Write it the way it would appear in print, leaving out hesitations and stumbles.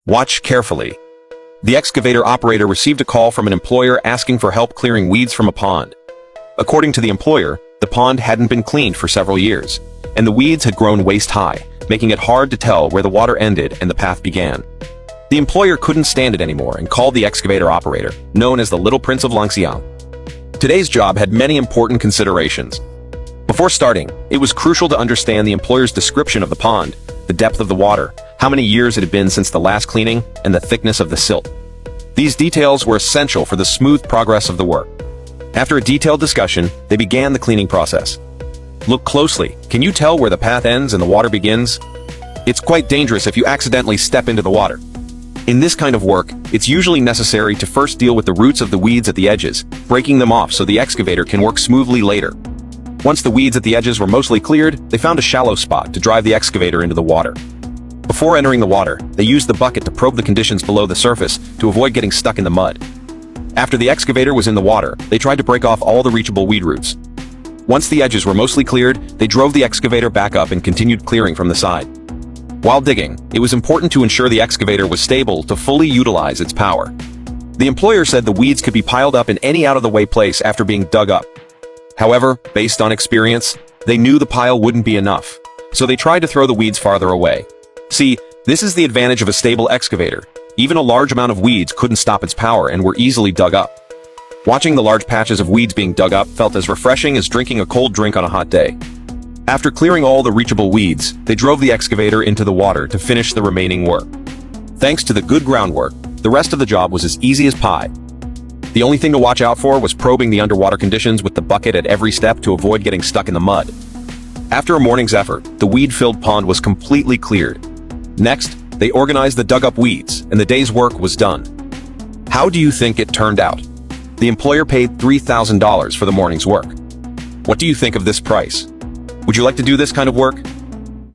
Watch carefully. The excavator operator received a call from an employer asking for help clearing weeds from a pond. According to the employer, the pond hadn't been cleaned for several years, and the weeds had grown waist-high, making it hard to tell where the water ended and the path began. The employer couldn't stand it anymore and called the excavator operator, known as the Little Prince of Langxiang. Today's job had many important considerations. Before starting, it was crucial to understand the employer's description of the pond, the depth of the water, how many years it had been since the last cleaning, and the thickness of the silt. These details were essential for the smooth progress of the work. After a detailed discussion, they began the cleaning process. Look closely. Can you tell where the path ends and the water begins? It's quite dangerous if you accidentally step into the water. In this kind of work, it's usually necessary to first deal with the roots of the weeds at the edges, breaking them off so the excavator can work smoothly later. Once the weeds at the edges were mostly cleared, they found a shallow spot to drive the excavator into the water. Before entering the water, they used the bucket to probe the conditions below the surface to avoid getting stuck in the mud. After the excavator was in the water, they tried to break off all the reachable weed roots. Once the edges were mostly cleared, they drove the excavator back up and continued clearing from the side. While digging, it was important to ensure the excavator was stable to fully utilize its power. The employer said the weeds could be piled up in any out-of-the-way place after being dug up. However, based on experience, they knew the pile wouldn't be enough, so they tried to throw the weeds farther away. See, this is the advantage of a stable excavator. Even a large amount of weeds couldn't stop its power and were easily dug up. Watching the large patches of weeds being dug up felt as refreshing as drinking a cold drink on a hot day. After clearing all the reachable weeds, they drove the excavator into the water to finish the remaining work. Thanks to the good groundwork, the rest of the job was as easy as pie. The only thing to watch out for was probing the underwater conditions with the bucket at every step to avoid getting stuck in the mud. After a morning's effort, the weed-filled pond was completely cleared. Next, they organized the dug-up weeds, and the day's work was done. How do you think it turned out? The employer paid $3,000 for the morning's work. What do you think of this price? Would you like to do this kind of work?